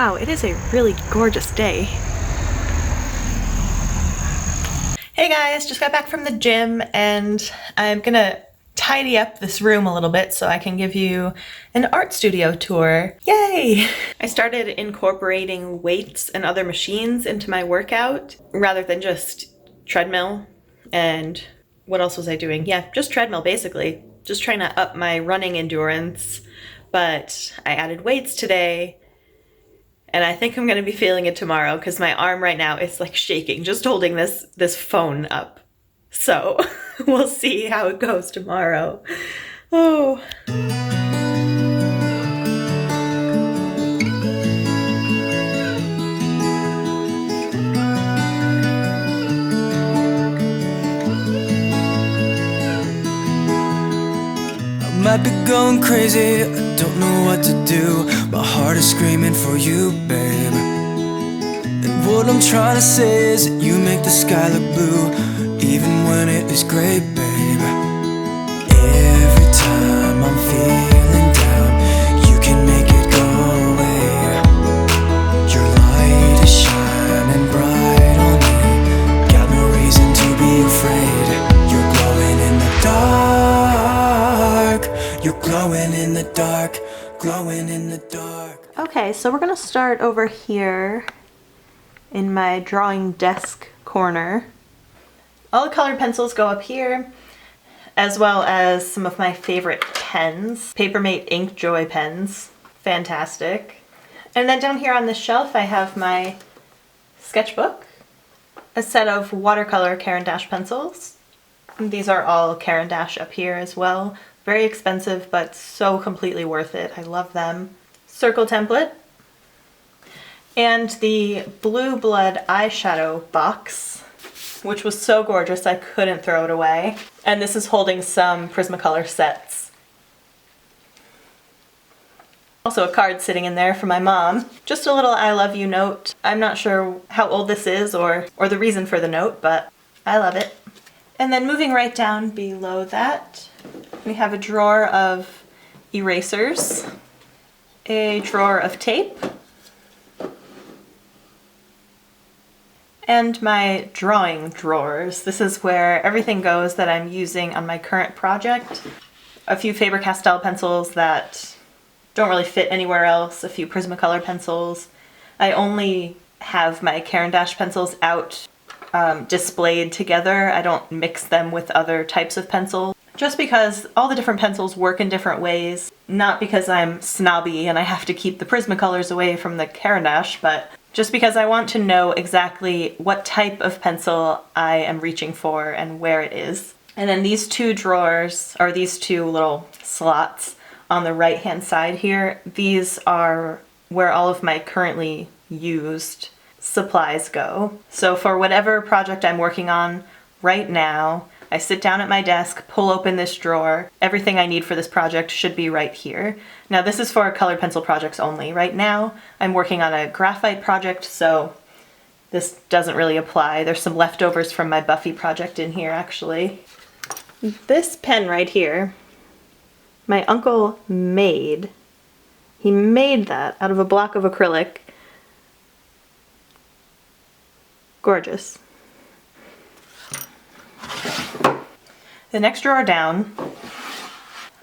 Wow, it is a really gorgeous day. Hey guys, just got back from the gym and I'm gonna tidy up this room a little bit so I can give you an art studio tour. Yay! I started incorporating weights and other machines into my workout rather than just treadmill. And what else was I doing? Yeah, just treadmill basically. Just trying to up my running endurance. But I added weights today. And I think I'm gonna be feeling it tomorrow because my arm right now is like shaking just holding this phone up. So we'll see how it goes tomorrow. Oh. I might be going crazy, I don't know what to do. My heart is screaming for you, babe. And what I'm trying to say is that you make the sky look blue, even when it is gray, babe. Every time I'm feeling down, you can make it go away. Your light is shining bright on me, got no reason to be afraid. You're glowing in the dark, you're glowing in the dark, glowing in the dark. Okay, so we're gonna start over here in my drawing desk corner. All the colored pencils go up here, as well as some of my favorite pens. Papermate Ink Joy pens, fantastic. And then down here on this shelf I have my sketchbook, a set of watercolor Caran d'Ache pencils. These are all Caran d'Ache up here as well. Very expensive, but so completely worth it. I love them. Circle template. And the Blue Blood eyeshadow box, which was so gorgeous I couldn't throw it away. And this is holding some Prismacolor sets. Also a card sitting in there from my mom. Just a little I love you note. I'm not sure how old this is or the reason for the note, but I love it. And then moving right down below that, we have a drawer of erasers, a drawer of tape, and my drawing drawers. This is where everything goes that I'm using on my current project. A few Faber-Castell pencils that don't really fit anywhere else, a few Prismacolor pencils. I only have my Caran d'Ache pencils out displayed together. I don't mix them with other types of pencil, just because all the different pencils work in different ways. Not because I'm snobby and I have to keep the Prismacolors away from the Caran d'Ache, but just because I want to know exactly what type of pencil I am reaching for and where it is. And then these two drawers, or these two little slots on the right hand side here, these are where all of my currently used supplies go. So for whatever project I'm working on right now, I sit down at my desk, pull open this drawer. Everything I need for this project should be right here. Now this is for colored pencil projects only. Right now I'm working on a graphite project, so this doesn't really apply. There's some leftovers from my Buffy project in here actually. This pen right here, my uncle made. He made that out of a block of acrylic. Gorgeous. The next drawer down,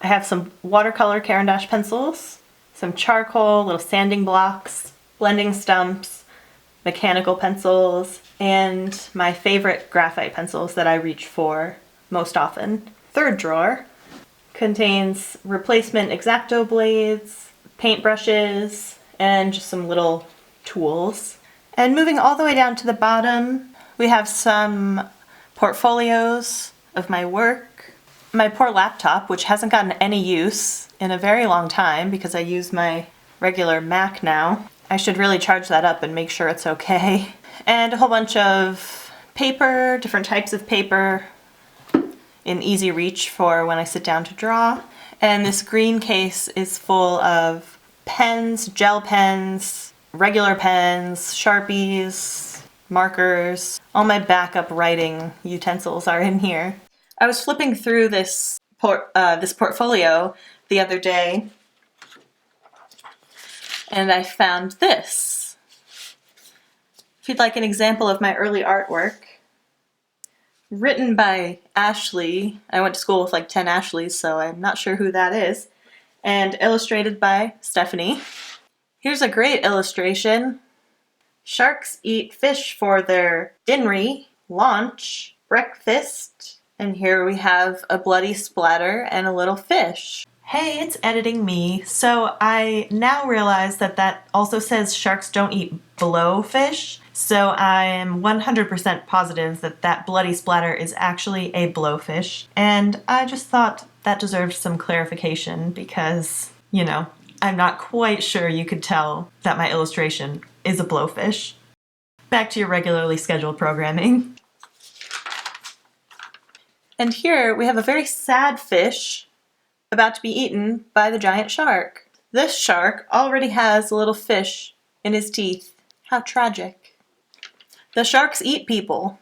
I have some watercolor Caran d'Ache pencils, some charcoal, little sanding blocks, blending stumps, mechanical pencils, and my favorite graphite pencils that I reach for most often. Third drawer contains replacement X-Acto blades, paintbrushes, and just some little tools. And moving all the way down to the bottom, we have some portfolios of my work. My poor laptop, which hasn't gotten any use in a very long time because I use my regular Mac now. I should really charge that up and make sure it's okay. And a whole bunch of paper, different types of paper in easy reach for when I sit down to draw. And this green case is full of pens, gel pens, regular pens, Sharpies, markers. All my backup writing utensils are in here. I was flipping through this portfolio the other day, and I found this. If you'd like an example of my early artwork, written by Ashley. I went to school with like 10 Ashleys, so I'm not sure who that is. And illustrated by Stephanie. Here's a great illustration. Sharks eat fish for their dinner, lunch, breakfast. And here we have a bloody splatter and a little fish. Hey, it's editing me. So I now realize that that also says sharks don't eat blowfish. So I am 100% positive that that bloody splatter is actually a blowfish. And I just thought that deserved some clarification because, you know, I'm not quite sure you could tell that my illustration is a blowfish. Back to your regularly scheduled programming. And here we have a very sad fish about to be eaten by the giant shark. This shark already has a little fish in his teeth. How tragic. The sharks eat people.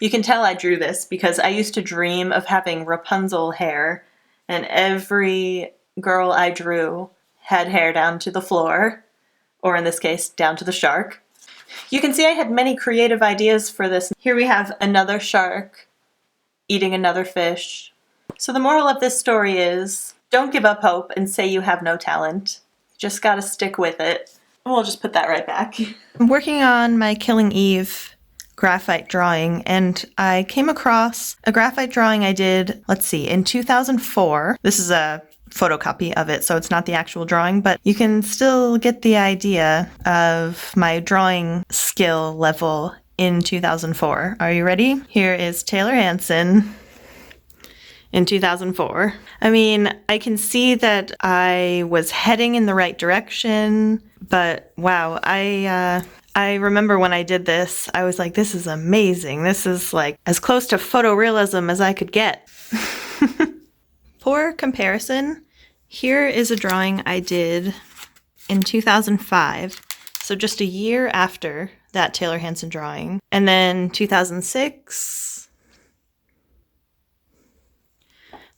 You can tell I drew this because I used to dream of having Rapunzel hair, and every girl I drew had hair down to the floor, or in this case, down to the shark. You can see I had many creative ideas for this. Here we have another shark eating another fish. So the moral of this story is, don't give up hope and say you have no talent. You just gotta stick with it. We'll just put that right back. I'm working on my Killing Eve graphite drawing, and I came across a graphite drawing I did, let's see, in 2004. This is a photocopy of it, so it's not the actual drawing, but you can still get the idea of my drawing skill level in 2004. Are you ready? Here is Taylor Hanson in 2004. I mean, I can see that I was heading in the right direction, but wow, I remember when I did this, I was like, this is amazing. This is like as close to photorealism as I could get. For comparison, here is a drawing I did in 2005, so just a year after that Taylor Hanson drawing. And then 2006,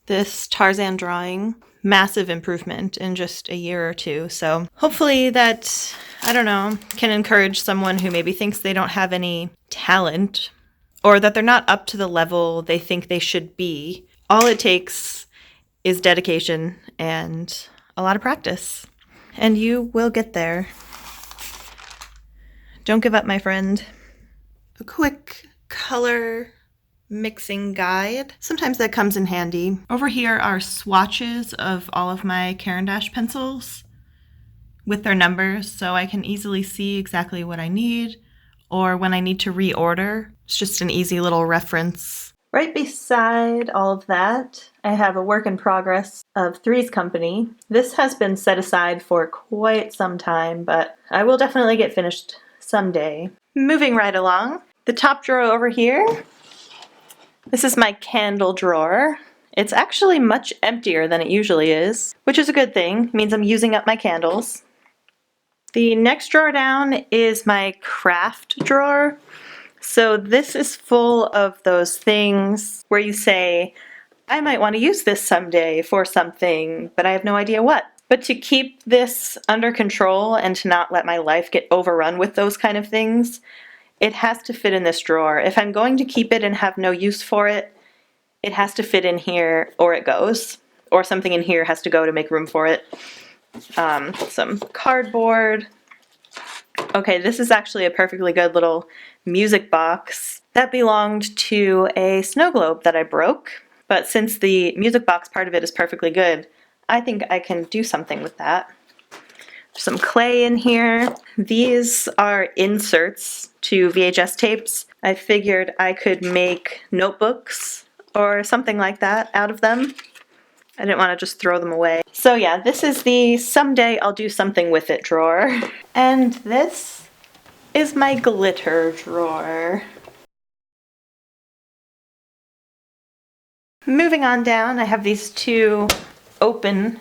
this Tarzan drawing, massive improvement in just a year or two. So hopefully that, I don't know, can encourage someone who maybe thinks they don't have any talent or that they're not up to the level they think they should be. All it takes is dedication and a lot of practice, and you will get there. Don't give up, my friend. A quick color mixing guide. Sometimes that comes in handy. Over here are swatches of all of my Caran d'Ache pencils with their numbers, so I can easily see exactly what I need, or when I need to reorder. It's just an easy little reference. Right beside all of that, I have a work in progress of Three's Company. This has been set aside for quite some time, but I will definitely get finished someday. Moving right along, the top drawer over here, this is my candle drawer. It's actually much emptier than it usually is, which is a good thing. It means I'm using up my candles. The next drawer down is my craft drawer. So this is full of those things where you say, I might want to use this someday for something, but I have no idea what. But to keep this under control and to not let my life get overrun with those kind of things, it has to fit in this drawer. If I'm going to keep it and have no use for it, it has to fit in here or it goes. Or something in here has to go to make room for it. Some cardboard. Okay, this is actually a perfectly good little music box that belonged to a snow globe that I broke. But since the music box part of it is perfectly good, I think I can do something with that. Some clay in here. These are inserts to VHS tapes. I figured I could make notebooks or something like that out of them. I didn't want to just throw them away. So yeah, this is the someday I'll do something with it drawer. And this is my glitter drawer. Moving on down, I have these two open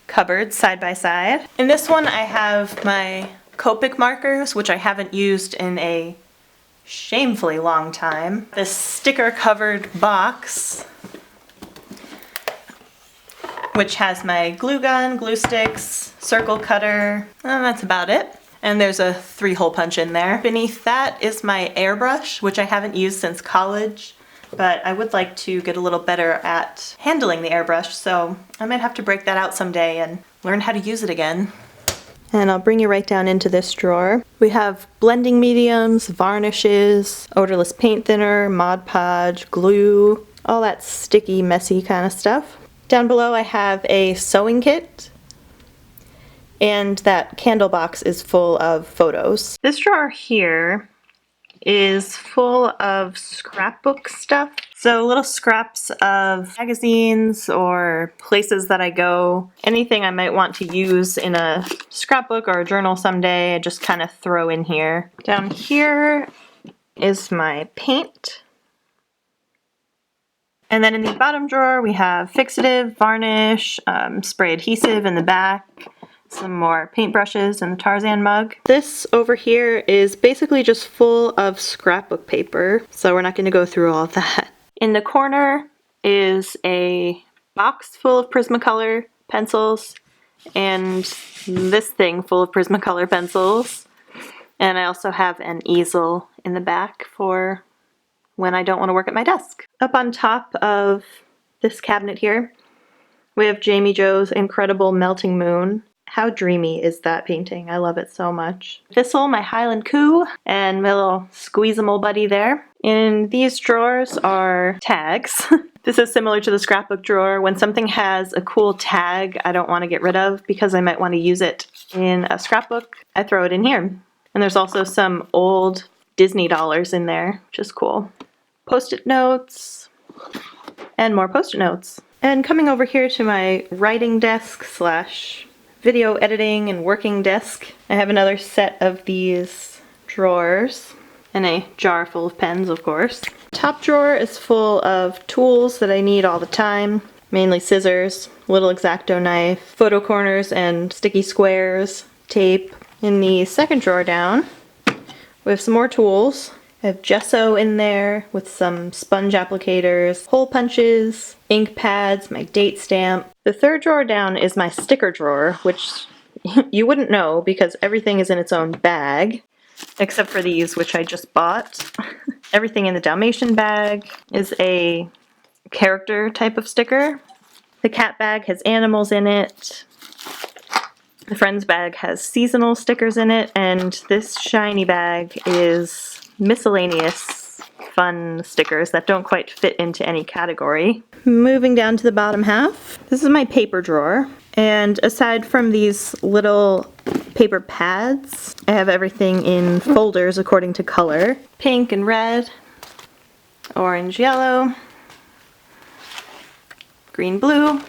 cupboards side by side. In this one I have my Copic markers, which I haven't used in a shamefully long time. This sticker covered box which has my glue gun, glue sticks, circle cutter, and that's about it. And there's a 3-hole punch in there. Beneath that is my airbrush, which I haven't used since college, but I would like to get a little better at handling the airbrush, so I might have to break that out someday and learn how to use it again. And I'll bring you right down into this drawer. We have blending mediums, varnishes, odorless paint thinner, Mod Podge, glue, all that sticky, messy kind of stuff. Down below I have a sewing kit, and that candle box is full of photos. This drawer here is full of scrapbook stuff. So little scraps of magazines or places that I go. Anything I might want to use in a scrapbook or a journal someday, I just kind of throw in here. Down here is my paint. And then in the bottom drawer we have fixative, varnish, spray adhesive in the back, some more paintbrushes and the Tarzan mug. This over here is basically just full of scrapbook paper, so we're not going to go through all of that. In the corner is a box full of Prismacolor pencils and this thing full of Prismacolor pencils. And I also have an easel in the back for when I don't want to work at my desk. Up on top of this cabinet here, we have Jamie Jo's incredible Melting Moon. How dreamy is that painting? I love it so much. Thistle, my Highland Coo, and my little Squeezable buddy there. In these drawers are tags. This is similar to the scrapbook drawer. When something has a cool tag I don't want to get rid of because I might want to use it in a scrapbook, I throw it in here. And there's also some old Disney dollars in there, which is cool. Post-it notes, and more post-it notes. And coming over here to my writing desk slash video editing and working desk, I have another set of these drawers and a jar full of pens, of course. Top drawer is full of tools that I need all the time, mainly scissors, little X-Acto knife, photo corners and sticky squares, tape. In the second drawer down, we have some more tools. I have gesso in there with some sponge applicators, hole punches, ink pads, my date stamp. The third drawer down is my sticker drawer, which you wouldn't know because everything is in its own bag, except for these, which I just bought. Everything in the Dalmatian bag is a character type of sticker. The cat bag has animals in it. The friends bag has seasonal stickers in it, and this shiny bag is miscellaneous fun stickers that don't quite fit into any category. Moving down to the bottom half, this is my paper drawer, and aside from these little paper pads, I have everything in folders according to color. Pink and red, orange, yellow, green, blue,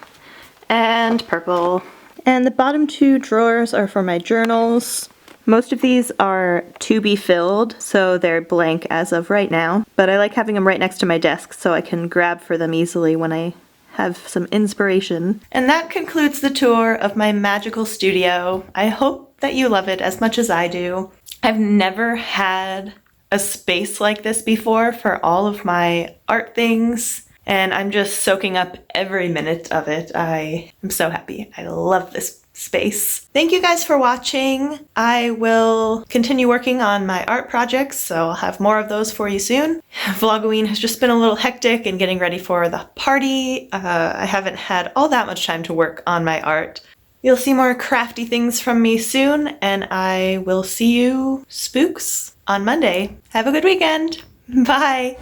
and purple. And the bottom two drawers are for my journals. Most of these are to be filled, so they're blank as of right now, but I like having them right next to my desk so I can grab for them easily when I have some inspiration. And that concludes the tour of my magical studio. I hope that you love it as much as I do. I've never had a space like this before for all of my art things, and I'm just soaking up every minute of it. I am so happy. I love this space. Thank you guys for watching. I will continue working on my art projects, so I'll have more of those for you soon. Vlogoween has just been a little hectic and getting ready for the party. I haven't had all that much time to work on my art. You'll see more crafty things from me soon, and I will see you spooks on Monday. Have a good weekend. Bye.